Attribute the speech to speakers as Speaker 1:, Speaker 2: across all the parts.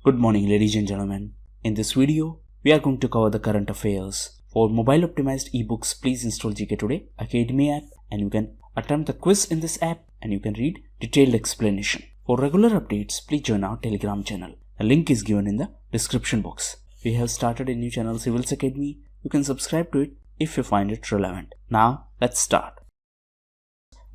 Speaker 1: Good morning, ladies and gentlemen. In this video, we are going to cover the current affairs. For mobile optimized ebooks, please install GKToday Academy app and you can attempt the quiz in this app and you can read detailed explanation. For regular updates, please join our Telegram channel. The link is given in the description box. We have started a new channel, Civils Academy. You can subscribe to it if you find it relevant. Now, let's start.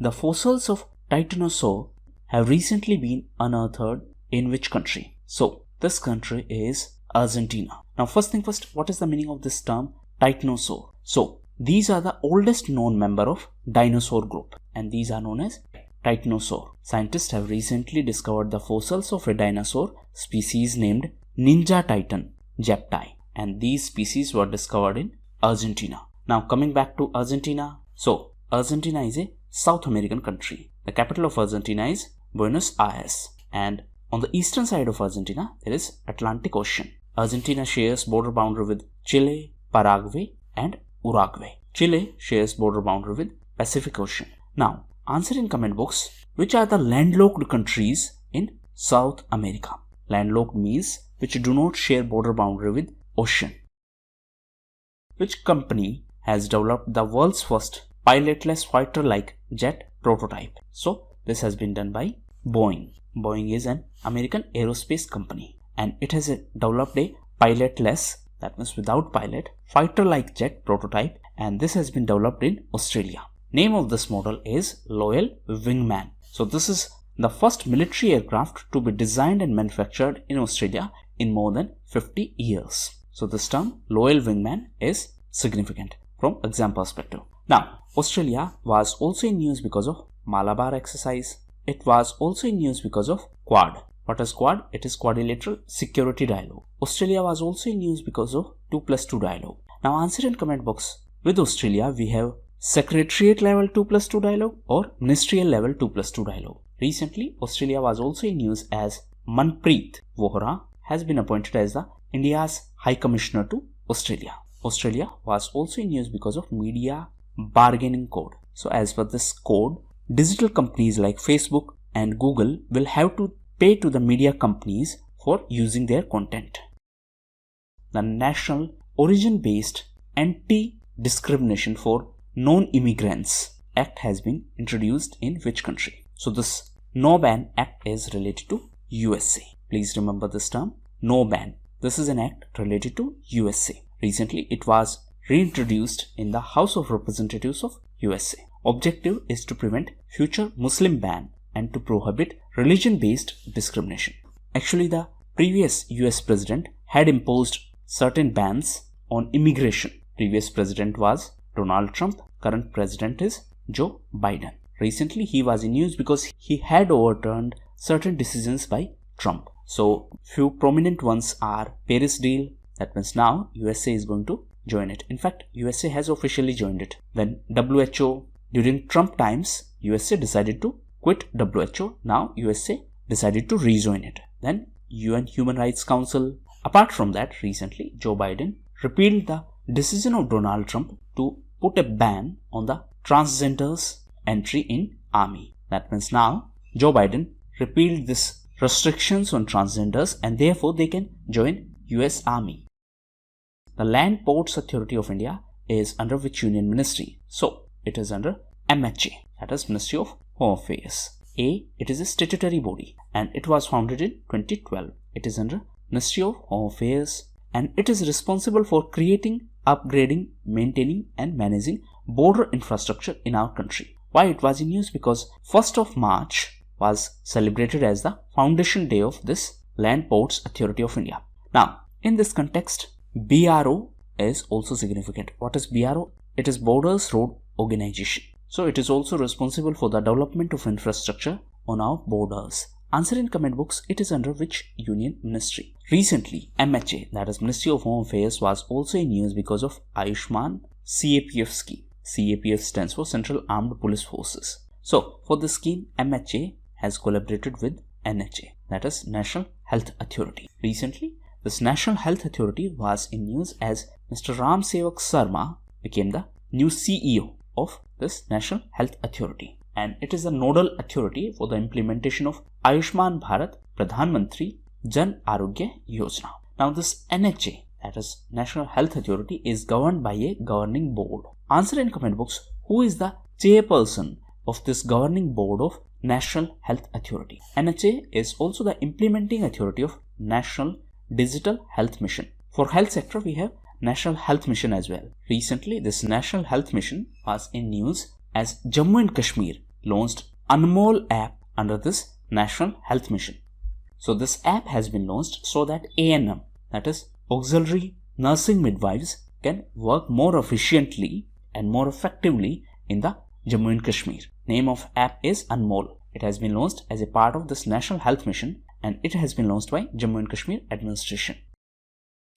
Speaker 1: The fossils of Titanosaur have recently been unearthed in which country? So, this country is Argentina. Now, first thing first, what is the meaning of this term Titanosaur? So, these are the oldest known member of dinosaur group and these are known as Titanosaur. Scientists have recently discovered the fossils of a dinosaur species named Ninja Titan Japtai, and these species were discovered in Argentina. Now, coming back to Argentina. So, Argentina is a South American country. The capital of Argentina is Buenos Aires, and on the eastern side of Argentina, there is Atlantic Ocean. Argentina shares border boundary with Chile, Paraguay and Uruguay. Chile shares border boundary with Pacific Ocean. Now, answer in comment box, which are the landlocked countries in South America? Landlocked means which do not share border boundary with ocean. Which company has developed the world's first pilotless fighter-like jet prototype? So, this has been done by Boeing. Boeing is an American aerospace company and it has developed a pilotless, that means without pilot, fighter-like jet prototype, and this has been developed in Australia. Name of this model is Loyal Wingman. So this is the first military aircraft to be designed and manufactured in Australia in more than 50 years. So this term Loyal Wingman is significant from exam perspective. Now, Australia was also in news because of Malabar exercise. It was also in news because of Quad. What is Quad? It is Quadrilateral Security Dialogue. Australia was also in news because of 2+2 dialogue. Now answer in comment box. With Australia, we have Secretariat level 2+2 dialogue or Ministerial level 2+2 dialogue. Recently, Australia was also in news as Manpreet Vohra has been appointed as the India's High Commissioner to Australia. Australia was also in news because of Media Bargaining Code. So as per this code, digital companies like Facebook and Google will have to pay to the media companies for using their content. The National Origin-Based Anti-Discrimination for Non-Immigrants Act has been introduced in which country? So this No Ban Act is related to USA. Please remember this term, No Ban. This is an act related to USA. Recently, it was reintroduced in the House of Representatives of USA. Objective is to prevent future Muslim ban and to prohibit religion-based discrimination. Actually, the previous US president had imposed certain bans on immigration. Previous president was Donald Trump. Current president is Joe Biden. Recently, he was in news because he had overturned certain decisions by Trump. So, few prominent ones are Paris deal. That means now USA is going to join it. In fact, USA has officially joined it. Then WHO. During Trump times, USA decided to quit WHO. Now USA decided to rejoin it. Then UN Human Rights Council. Apart from that, recently Joe Biden repealed the decision of Donald Trump to put a ban on the transgenders' entry in army. That means now Joe Biden repealed this restrictions on transgenders and therefore they can join US Army. The Land Ports Authority of India is under which union ministry? So, it is under MHA, that is Ministry of Home Affairs. It is a statutory body and it was founded in 2012. It is under Ministry of Home Affairs and it is responsible for creating, upgrading, maintaining and managing border infrastructure in our country. Why it was in news? Because 1st of March was celebrated as the foundation day of this Land Ports Authority of India. Now, in this context, BRO is also significant. What is BRO? It is Borders Road Organization. So it is also responsible for the development of infrastructure on our borders. Answer in comment box, it is under which union ministry? Recently, MHA, that is Ministry of Home Affairs, was also in news because of Ayushman CAPF scheme. CAPF stands for Central Armed Police Forces. So for this scheme, MHA has collaborated with NHA, that is National Health Authority. Recently, this National Health Authority was in news as Mr. Ram Sevak Sarma became the new CEO of this National Health Authority, and it is a nodal authority for the implementation of Ayushman Bharat Pradhan Mantri Jan Arogya Yojana. Now this NHA, that is National Health Authority, is governed by a governing board. Answer in comment box, who is the chairperson of this governing board of National Health Authority? NHA is also the implementing authority of National Digital Health Mission. For health sector, we have National Health Mission as well. Recently, this National Health Mission was in news as Jammu and Kashmir launched Anmol app under this National Health Mission. So this app has been launched so that ANM, that is auxiliary nursing midwives, can work more efficiently and more effectively in the Jammu and Kashmir. Name of app is Anmol. It has been launched as a part of this National Health Mission and it has been launched by Jammu and Kashmir administration.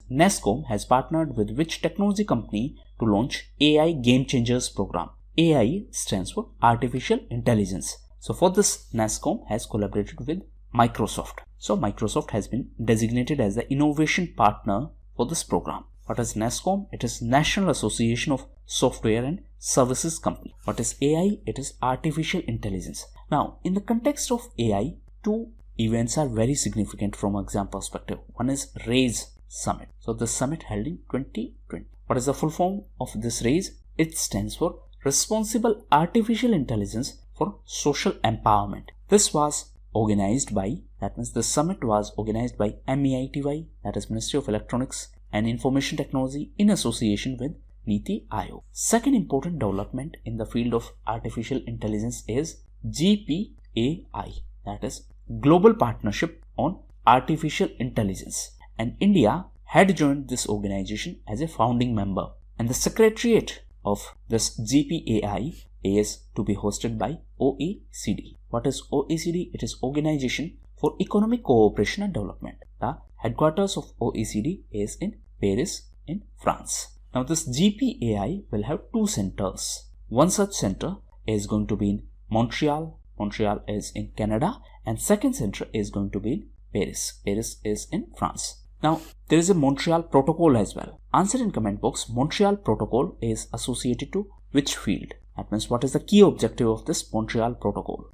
Speaker 1: NASSCOM has partnered with which technology company to launch AI Game Changers program? AI stands for Artificial Intelligence. So for this, NASSCOM has collaborated with Microsoft. So Microsoft has been designated as the innovation partner for this program. What is NASSCOM? It is National Association of Software and Services Company. What is AI? It is Artificial Intelligence. Now, in the context of AI, two events are very significant from exam perspective. One is RAISE Summit. So this summit held in 2020. What is the full form of this RAISE? It stands for Responsible Artificial Intelligence for Social Empowerment. This was organized by, that means the summit was organized by MEITY, that is Ministry of Electronics and Information Technology, in association with Niti Aayog. Second important development in the field of artificial intelligence is GPAI, that is Global Partnership on Artificial Intelligence, and India had joined this organization as a founding member, and the secretariat of this GPAI is to be hosted by OECD. What is OECD? It is Organization for Economic Cooperation and Development. The headquarters of OECD is in Paris in France. Now this GPAI will have two centers. One such center is going to be in Montreal. Montreal is in Canada, and second center is going to be in Paris. Paris is in France. Now there is a Montreal Protocol as well. Answer in comment box, Montreal Protocol is associated to which field? That means what is the key objective of this Montreal Protocol?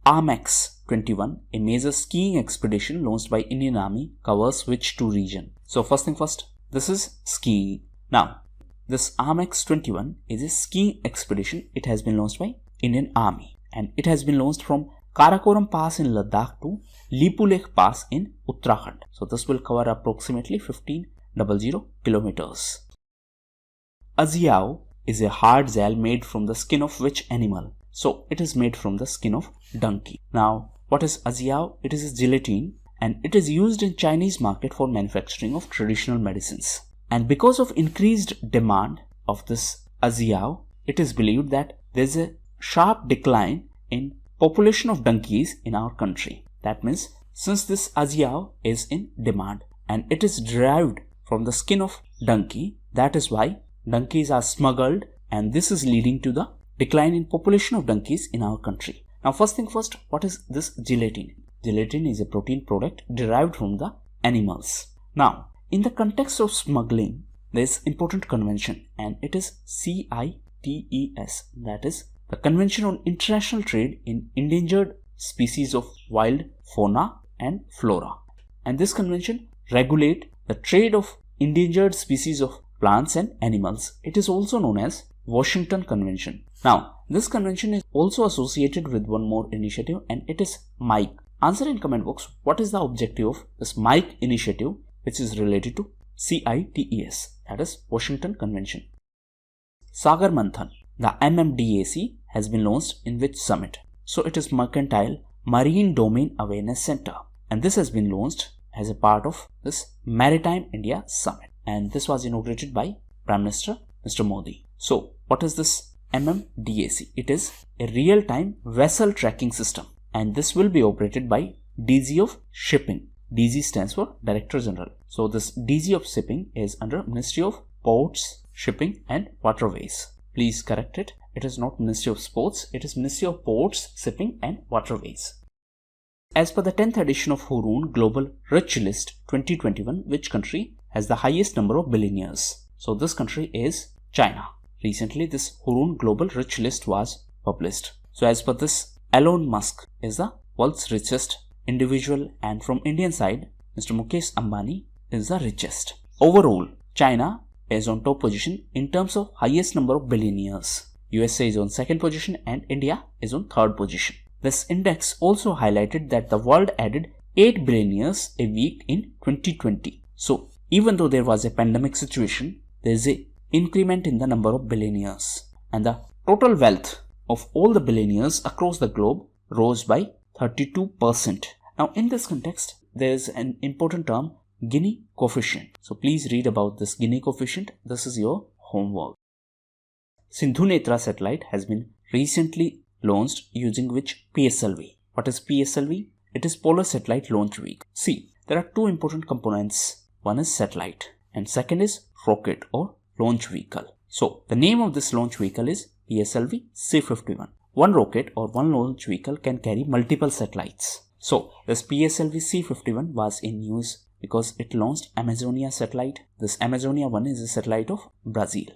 Speaker 1: ARMEX 21, a major skiing expedition launched by Indian Army, covers which two regions? So first thing first, this is skiing. Now this ARMEX 21 is a skiing expedition. It has been launched by Indian Army and it has been launched from Karakoram Pass in Ladakh to Lipulekh Pass in Uttarakhand. So this will cover approximately 1500 kilometers. Ajiyah is a hard gel made from the skin of which animal? So it is made from the skin of donkey. Now what is Ajiyah? It is a gelatin and it is used in Chinese market for manufacturing of traditional medicines. And because of increased demand of this Ajiyah, it is believed that there is a sharp decline in population of donkeys in our country. That means since this Ajiyah is in demand and it is derived from the skin of donkey, that is why donkeys are smuggled, and this is leading to the decline in population of donkeys in our country. Now first thing first, what is this gelatin? Gelatin is a protein product derived from the animals. Now in the context of smuggling, there is important convention and it is CITES, that is the Convention on International Trade in Endangered Species of Wild Fauna and Flora. And this convention regulates the trade of endangered species of plants and animals. It is also known as Washington Convention. Now this convention is also associated with one more initiative and it is MIKE. Answer in comment box, what is the objective of this MIKE initiative which is related to CITES, that is Washington Convention. Sagar Manthan, the MMDAC, has been launched in which summit? So it is Mercantile Marine Domain Awareness Center, and this has been launched as a part of this Maritime India Summit, and this was inaugurated by Prime Minister Mr. Modi. So what is this MMDAC? It is a real-time vessel tracking system, and this will be operated by DG of Shipping. DG stands for Director General. So this DG of Shipping is under Ministry of Ports, Shipping and Waterways. Please correct it. It is not Ministry of Sports. It is Ministry of Ports, Shipping and Waterways. As per the 10th edition of Hurun Global Rich List 2021, which country has the highest number of billionaires? So this country is China. Recently this Hurun Global Rich List was published. So as per this, Elon Musk is the world's richest individual, and from Indian side, Mr. Mukesh Ambani is the richest. Overall, China is on top position in terms of highest number of billionaires. USA is on second position and India is on third position. This index also highlighted that the world added 8 billionaires a week in 2020. So even though there was a pandemic situation, there is an increment in the number of billionaires, and the total wealth of all the billionaires across the globe rose by 32%. Now in this context, there is an important term, Gini coefficient. So please read about this Gini coefficient. This is your homework. Sindhunetra satellite has been recently launched using which PSLV? What is PSLV? It is Polar Satellite Launch Vehicle. See, there are two important components. One is satellite and second is rocket or launch vehicle. So the name of this launch vehicle is PSLV C-51. One rocket or one launch vehicle can carry multiple satellites. So this PSLV C-51 was in use because it launched Amazonia satellite. This Amazonia one is a satellite of Brazil.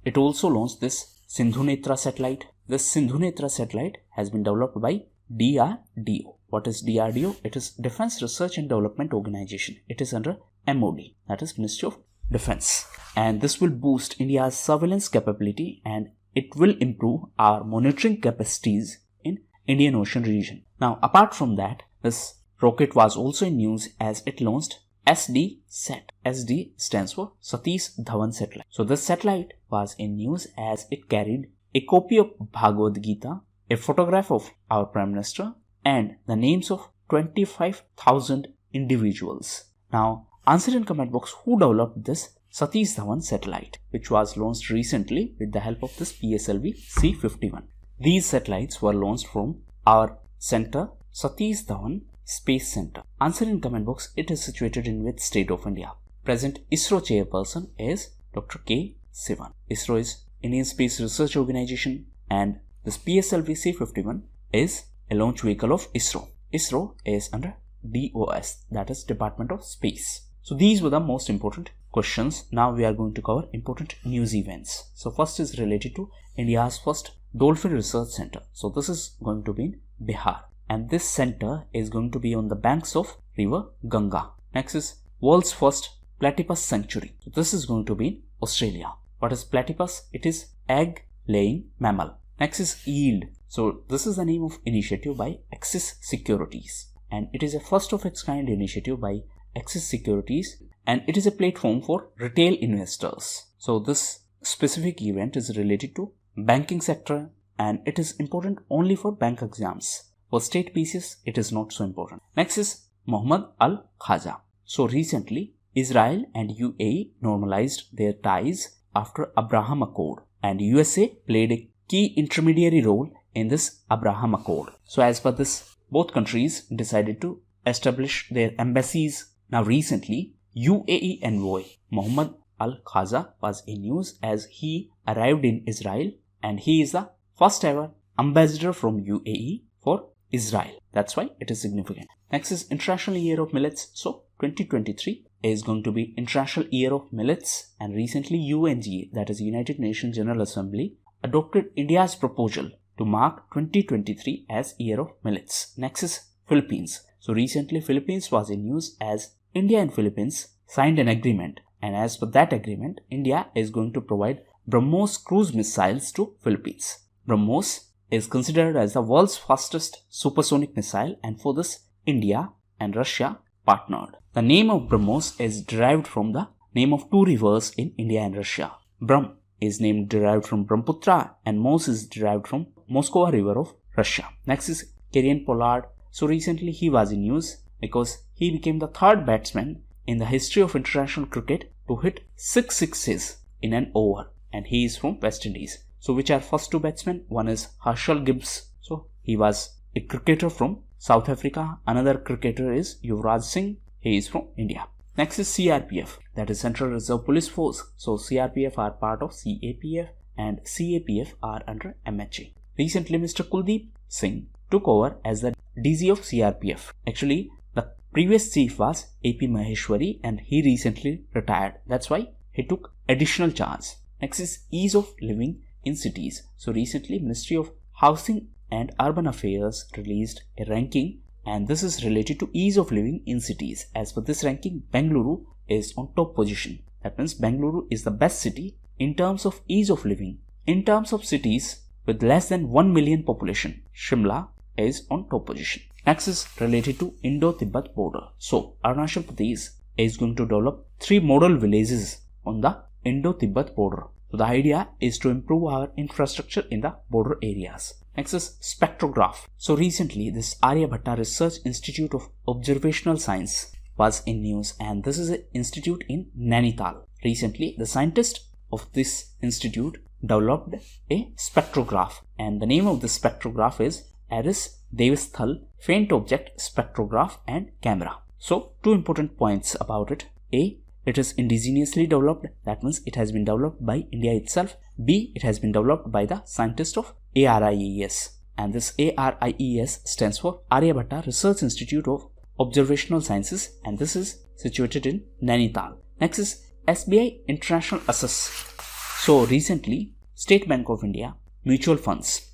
Speaker 1: It also launched this Sindhunetra satellite. This Sindhunetra satellite has been developed by DRDO. What is DRDO? It is Defense Research and Development Organization. It is under MOD, that is Ministry of Defense. And this will boost India's surveillance capability and it will improve our monitoring capacities in Indian Ocean region. Now, apart from that, this rocket was also in use as it launched SD-SAT. SD stands for Satish Dhawan satellite. So this satellite was in use as it carried a copy of Bhagavad Gita, a photograph of our Prime Minister, and the names of 25,000 individuals. Now, answer in comment box who developed this Satish Dhawan satellite, which was launched recently with the help of this PSLV C-51. These satellites were launched from our center, Satish Dhawan Space Center. Answer in comment box, it is situated in which state of India? Present ISRO chairperson is Dr. K. Sivan. ISRO is Indian Space Research Organization and this PSLV C-51 is a launch vehicle of ISRO. ISRO is under DOS, that is Department of Space. So these were the most important questions. Now we are going to cover important news events. So first is related to India's first Dolphin Research Center. So this is going to be in Bihar. And this center is going to be on the banks of river Ganga. Next is world's first platypus sanctuary. So this is going to be in Australia. What is platypus? It is egg laying mammal. Next is yield. So this is the name of initiative by Axis Securities. And it is a first of its kind initiative by Axis Securities. And it is a platform for retail investors. So this specific event is related to banking sector and it is important only for bank exams. For state pieces, it is not so important. Next is Mohammed Al Khaja. So recently, Israel and UAE normalized their ties after Abraham Accord, and USA played a key intermediary role in this Abraham Accord. So as per this, both countries decided to establish their embassies. Now recently, UAE envoy Mohammed Al Khaja was in news as he arrived in Israel and he is the first ever ambassador from UAE for Israel. That's why it is significant. Next is International Year of Millets. So 2023 is going to be International Year of Millets, and recently UNGA, that is United Nations General Assembly, adopted India's proposal to mark 2023 as Year of Millets. Next is Philippines. So recently Philippines was in news as India and Philippines signed an agreement, and as per that agreement, India is going to provide BrahMos cruise missiles to Philippines. BrahMos is considered as the world's fastest supersonic missile, and for this India and Russia partnered. The name of BrahMos is derived from the name of two rivers in India and Russia. Brahm is derived from Brahmaputra and Mos is derived from Moskova river of Russia. Next is Kieran Pollard. So recently he was in news because he became the third batsman in the history of international cricket to hit 6 sixes in an over, and he is from West Indies. So which are first two batsmen? One is Herschel Gibbs. So he was a cricketer from South Africa. Another cricketer is Yuvraj Singh. He is from India. Next is CRPF, that is Central Reserve Police Force. So CRPF are part of CAPF and CAPF are under MHA. Recently Mr. Kuldeep Singh took over as the DG of CRPF. Actually the previous chief was AP Maheshwari and he recently retired. That's why he took additional charge. Next is ease of living in cities. So recently Ministry of Housing and Urban Affairs released a ranking and this is related to ease of living in cities. As per this ranking, Bengaluru is on top position. That means Bengaluru is the best city in terms of ease of living. In terms of cities with less than 1 million population, Shimla is on top position. Next is related to Indo-Tibet border. So Arunachal Pradesh is going to develop 3 model villages on the Indo-Tibet border. So the idea is to improve our infrastructure in the border areas. Next is spectrograph. So recently this Aryabhatta Research Institute of Observational Science was in news, and this is an institute in Nainital. Recently the scientist of this institute developed a spectrograph, and the name of the spectrograph is Aris Devisthal Faint Object Spectrograph and Camera. So 2 important points about it. A, it is indigenously developed, that means it has been developed by India itself. B, it has been developed by the scientist of ARIES, and this ARIES stands for Aryabhatta Research Institute of Observational Sciences, and this is situated in Nainital. Next is SBI International Assess. So recently State Bank of India Mutual Funds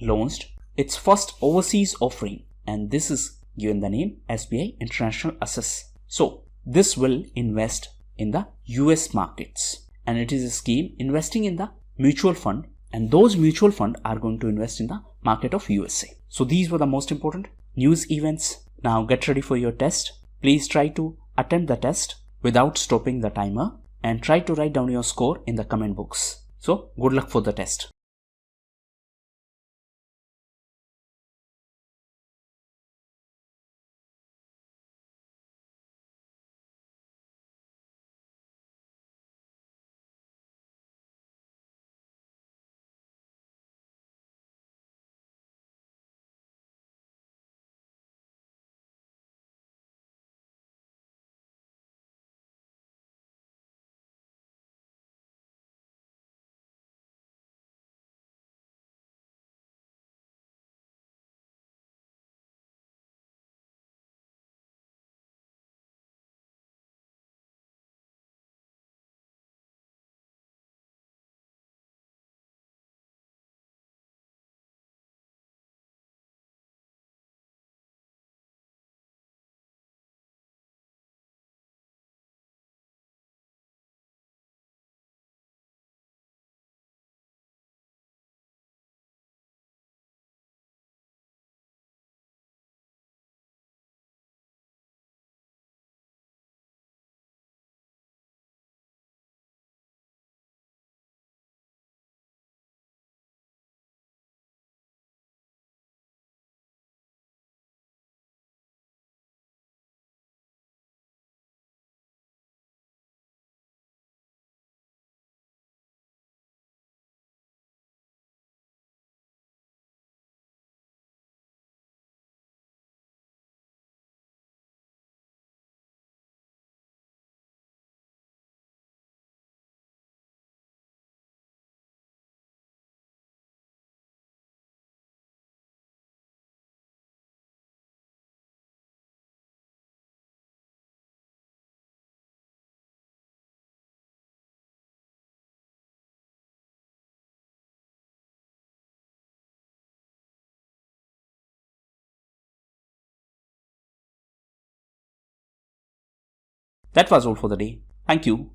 Speaker 1: launched its first overseas offering, and this is given the name SBI International Assess. So this will invest in the US markets, and it is a scheme investing in the mutual fund, and those mutual fund are going to invest in the market of USA. So these were the most important news events. Now get ready for your test. Please try to attempt the test without stopping the timer, and try to write down your score in the comment box. So good luck for the test. That was all for the day. Thank you.